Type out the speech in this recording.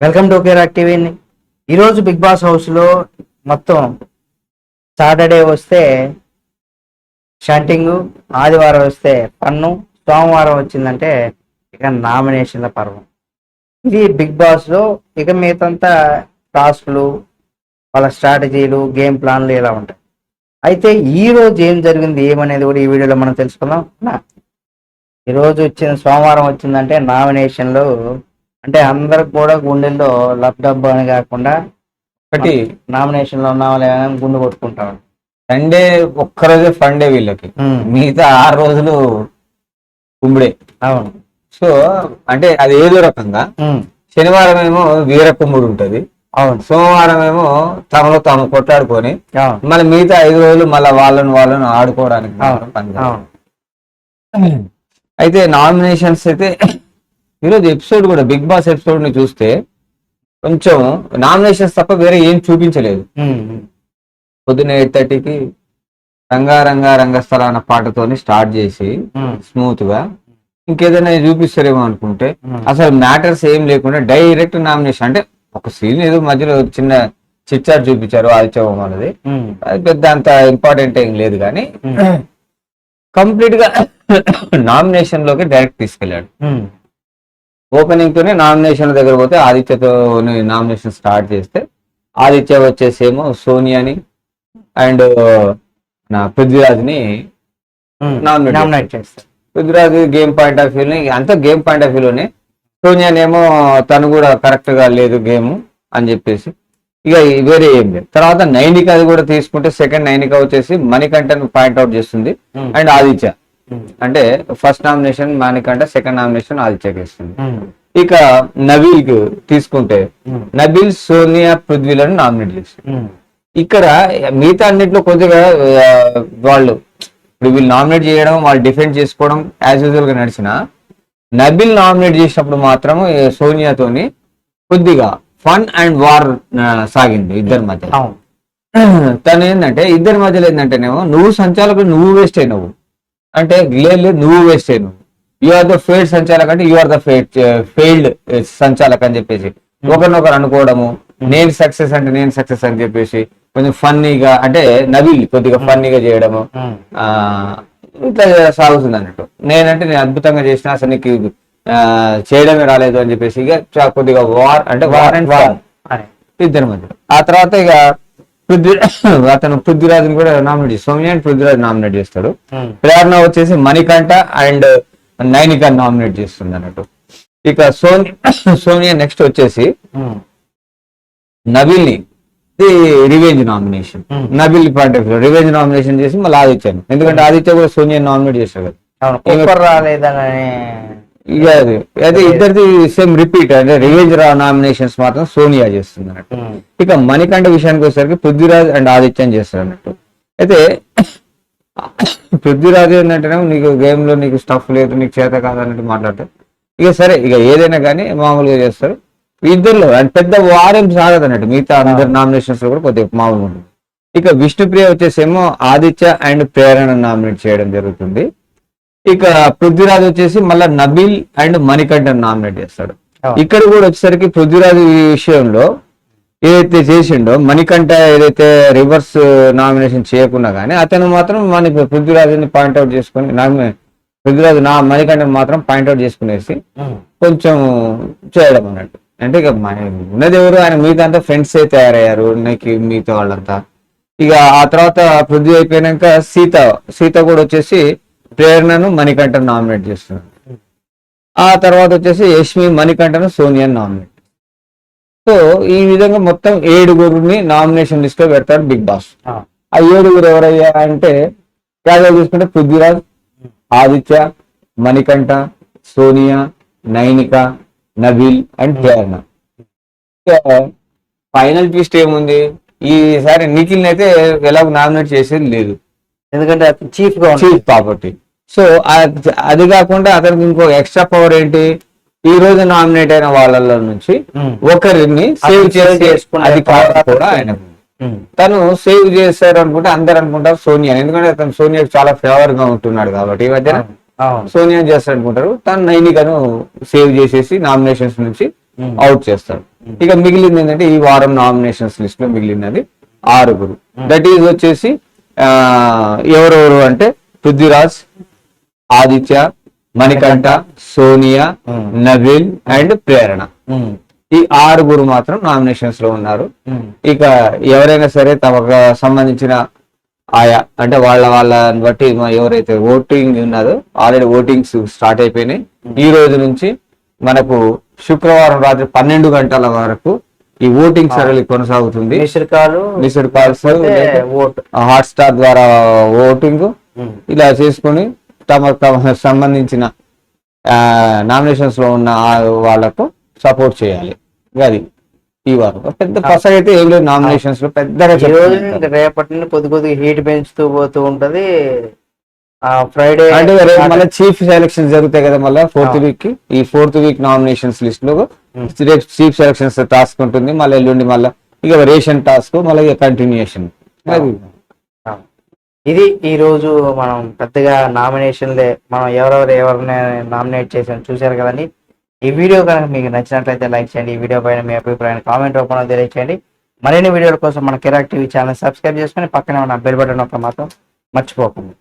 Welcome to కేరాక్ టీవీని. ఈరోజు big boss హౌస్లో మొత్తం సాటర్డే వస్తే షంటింగు, ఆదివారం వస్తే పన్ను, సోమవారం వచ్చిందంటే ఇక నామినేషన్ల పర్వం. ఇది బిగ్ బాస్లో. ఇక మిగతంతా టాస్క్లు, వాళ్ళ స్ట్రాటజీలు, గేమ్ ప్లాన్లు ఇలా ఉంటాయి. అయితే ఈ రోజు ఏం జరిగింది ఏమనేది కూడా ఈ వీడియోలో మనం తెలుసుకుందాం. ఈరోజు సోమవారం వచ్చిందంటే నామినేషన్లు అంటే అందరికి కూడా గుండెల్లో లబ్ డబ్ అని కాకుండా ఒకటి నామినేషన్ లో ఉన్న వాళ్ళు గుండు కొట్టుకుంటారు. సండే ఒక్కరోజే ఫండే వీళ్ళకి, మిగతా 6 రోజులు కుంబుడే. అవును. సో అంటే అది ఏదో రకంగా శనివారం ఏమో వీర కుమ్ముడు ఉంటది. అవును. సోమవారం ఏమో తమలో తాము కొట్లాడుకొని మళ్ళీ మిగతా 5 రోజులు మళ్ళీ వాళ్ళను ఆడుకోవడానికి పని. అయితే నామినేషన్స్ అయితే ఈరోజు ఎపిసోడ్ కూడా బిగ్ బాస్ ఎపిసోడ్ ని చూస్తే కొంచెం నామినేషన్స్ తప్ప వేరే ఏం చూపించలేదు. పొద్దున్న 8:30కి రంగారంగా రంగస్థల అన్న పాటతోని స్టార్ట్ చేసి స్మూత్ గా ఇంకేదైనా చూపిస్తారేమో అనుకుంటే అసలు మ్యాటర్స్ ఏం లేకుండా డైరెక్ట్ నామినేషన్. అంటే ఒక సీన్ ఏదో మధ్యలో చిన్న చిట్చాట్ చూపించారు ఆదిత్యవం అనేది, అది పెద్ద అంత ఇంపార్టెంట్ ఏం లేదు కానీ కంప్లీట్ గా నామినేషన్ లోకి డైరెక్ట్ తీసుకెళ్ళాడు. ఓపెనింగ్ తోనే నామినేషన్ దగ్గర పోతే ఆదిత్యతో నామినేషన్ స్టార్ట్ చేస్తే ఆదిత్య వచ్చేసేమో సోనియాని అండ్ నా పృథ్వీరాజ్ని నామినేట్ చేస్తారు. పృథ్వీరాజ్ గేమ్ పాయింట్ ఆఫ్ వ్యూని అంతా గేమ్ పాయింట్ ఆఫ్ వ్యూలోనే, సోనియానేమో తను కూడా కరెక్ట్ గా లేదు గేమ్ అని చెప్పేసి ఇక వేరే ఏం లేదు. తర్వాత నైనిక అది కూడా తీసుకుంటే సెకండ్ నైనిక వచ్చేసి మణికంఠన్ పాయింట్అవుట్ చేస్తుంది అండ్ ఆదిత్య అంటే first nomination Manikantha, second nomination ఆదిత్యకి ఇస్తుంది. ఇక నబీల్ కు తీసుకుంటే నబీల్ సోనియా పృథ్వీలను నామినేట్ చేస్తారు. ఇక్కడ మిగతా అన్నింటిలో కొద్దిగా వాళ్ళు ఇప్పుడు వీళ్ళు నామినేట్ చేయడం, వాళ్ళు డిఫెండ్ చేసుకోవడం యాజ్ యూజువల్ గా నడిచిన, నబీల్ నామినేట్ చేసినప్పుడు మాత్రం సోనియాతోని కొద్దిగా ఫన్ అండ్ వార్ సాగింది ఇద్దరి మధ్య. తను ఏంటంటే ఇద్దరి మధ్యలో ఏంటంటేనేమో నువ్వు సంచాలకుడు, నువ్వు వేస్ట్ అయినవు అంటే లేదు నువ్వు వేస్ట్ అయినవు, యు ఆర్ ద ఫెయిల్డ్ సంచాలక్ అంటే యు ఆర్ ద ఫెయిల్డ్ సంచాలక్ అని చెప్పేసి ఒకరినొకరు అనుకోవడము, నేను సక్సెస్ అంటే నేను సక్సెస్ అని చెప్పేసి కొంచెం ఫన్నీగా అంటే నవీల్ కొద్దిగా ఫన్నీగా చేయడము ఇట్లా సాగుతుంది అన్నట్టు. నేనంటే నేను అద్భుతంగా చేసిన, అసలు నీకు చేయడమే రాలేదు అని చెప్పేసి ఇక కొద్దిగా వార్ అంటే వార్ అండ్ వార్ ఇద్దరి మధ్య. ఆ తర్వాత ఇక అతను పృథ్వీరాజ్ని కూడా నామినేట్ చేస్తాడు, సోనియా అండ్ పృథ్వీరాజ్ నామినేట్ చేస్తాడు. ప్రేరణ వచ్చేసి మణికంఠ అండ్ నైనిక నామినేట్ చేస్తుంది అన్నట్టు. ఇక సోనియా నెక్స్ట్ వచ్చేసి నబీల్ ని revenge nomination, Nabeel point of view revenge nomination చేసి మళ్ళీ ఆదిత్యాను, ఎందుకంటే ఆదిత్య కూడా సోనియా నామినేట్ చేస్తాడు రాలేదని. ఇక అది ఇద్దరిది సేమ్ రిపీట్ అంటే రివెంజ్ నామినేషన్స్ మాత్రం సోనియా చేస్తుంది అన్నట్టు. ఇక మణికంఠ విషయానికి వచ్చేసరికి పృథ్వీరాజ్ అండ్ ఆదిత్యం చేస్తారు అన్నట్టు. అయితే పృథ్వీరాజ్ ఏంటంటే నీకు గేమ్ లో నీకు స్టఫ్ లేదు, నీకు చేత కాదన్నట్టు మాట్లాడతారు. ఇక సరే ఇక ఏదైనా కానీ మామూలుగా చేస్తారు ఇద్దరులో, అండ్ పెద్ద వారేం సాగదు అన్నట్టు. మిగతా అందరు నామినేషన్స్ లో కూడా కొద్దిగా మామూలుగా ఉంటుంది. ఇక విష్ణుప్రియ వచ్చేసేమో ఆదిత్య అండ్ ప్రేరణ నామినేట్ చేయడం జరుగుతుంది. ఇక పృథ్వీరాజ్ వచ్చేసి మళ్ళీ నబీల్ అండ్ మణికంఠన్ నామినేట్ చేస్తాడు. ఇక్కడ కూడా వచ్చేసరికి పృథ్వీరాజ్ ఈ విషయంలో ఏదైతే చేసిండో, మణికంఠ ఏదైతే రివర్స్ నామినేషన్ చేయకున్నా కానీ అతను మాత్రం పృథ్వీరాజ్ని పాయింట్అవుట్ చేసుకుని పృథ్వీరాజ్ మణికంఠన్ మాత్రం పాయింట్అవుట్ చేసుకునేసి కొంచెం చేయడం అన్నట్టు. అంటే ఇక ఉన్నది ఎవరు ఆయన మిగతా అంతా ఫ్రెండ్స్ ఏ తయారయ్యారు నీకు మిగతా వాళ్ళంతా. ఇక ఆ తర్వాత పృథ్వీ అయిపోయినాక సీత కూడా వచ్చేసి ప్రేరణను మణికంఠను నామినేట్ చేస్తున్నారు. ఆ తర్వాత వచ్చేసి యష్మి మణికంఠను సోనియాని నామినేట్. సో ఈ విధంగా మొత్తం 7 నామినేషన్ లిస్ట్ లో పెడతారు బిగ్ బాస్. ఆ 7 ఎవరయ్యా అంటే క్యాజువల్ చూసుకుంటే Prithviraj, Aditya, Manikanta, Sonia, Nainika, Nabeel and Prerana. Final twist ఏముంది, ఈసారి నిఖిల్ అయితే ఎలాగో నామినేట్ చేసేది లేదు, ఎందుకంటే చీఫ్ ప్రాపర్టీ. సో అది కాకుండా అతనికి ఇంకో ఎక్స్ట్రా పవర్ ఏంటి, ఈ రోజు నామినేట్ అయిన వాళ్ళ నుంచి ఒకరిని సేవ్ చేసుకునే అధికారం కూడా ఆయన. తను సేవ్ చేస్తారు అనుకుంటే అందరు అనుకుంటారు సోనియా, ఎందుకంటే తను సోనియాకి చాలా ఫేవర్ గా ఉంటున్నాడు కాబట్టి ఈ మధ్యన సోనియా చేస్తాడు అనుకుంటారు. తను నైనికను సేవ్ చేసేసి నామినేషన్స్ నుంచి అవుట్ చేస్తాడు. ఇక మిగిలింది ఏంటంటే ఈ వారం నామినేషన్స్ లిస్ట్ లో మిగిలినది 6. దట్ ఈజ్ వచ్చేసి ఎవరెవరు అంటే పృథ్వీరాజ్, ఆదిత్య, మణికంఠ, సోనియా, నవీల్ అండ్ ప్రేరణ. ఈ 6 మాత్రం నామినేషన్స్ లో ఉన్నారు. ఇక ఎవరైనా సరే తమకు సంబంధించిన ఆయా అంటే వాళ్ళని బట్టి ఎవరైతే ఓటింగ్ ఉన్నదో ఆల్రెడీ ఓటింగ్స్ స్టార్ట్ అయిపోయినాయి. ఈ రోజు నుంచి మనకు శుక్రవారం రాత్రి 12 గంటల వరకు ఈ ఓటింగ్ సరళి కొనసాగుతుంది. మిస్డ్ కాల్స్, హాట్స్టార్ ద్వారా ఓటింగ్ ఇలా చేసుకుని తమ సంబంధించిన నామినేషన్స్ లో ఉన్న వాళ్ళకు సపోర్ట్ చేయాలి. అది ఈ వారం పెద్ద పసగ అయితే ఏం లేదు నామినేషన్స్ లో పెద్దగా. రేపటి నుండి కొద్దిగా హీట్ పెంచుతూ పోతూ ఉంటది. ఫ్రైడే అంటే మళ్ళీ చీఫ్ సెలక్షన్స్ జరుగుతాయి కదా మళ్ళీ 4th వీక్ కి. ఈ 4th వీక్ నామినేషన్స్ లిస్ట్ లో రేపు చీఫ్ సెలక్షన్స్ టాస్క్ ఉంటుంది. మళ్ళీ ఎల్లుండి మళ్ళీ ఇక రేషన్ టాస్క్ మళ్ళీ కంటిన్యూషన్. ఇది ఈ రోజు మనం పెద్దగా నామినేషన్లే మనం ఎవరిని నామినేట్ చేసాం చూశారు కదండి. ఈ వీడియో కనుక మీకు నచ్చినట్లయితే లైక్ చేయండి. ఈ వీడియో పైన మీ అభిప్రాయాన్ని కామెంట్ రూపంలో తెలియచేయండి. మరిన్ని వీడియోల కోసం మన కిరాక్ టీవీ ఛానల్ సబ్స్క్రైబ్ చేసుకొని పక్కనే ఉన్న బెల్ బటన్ నొక్కడం మాత్రం మర్చిపోకండి.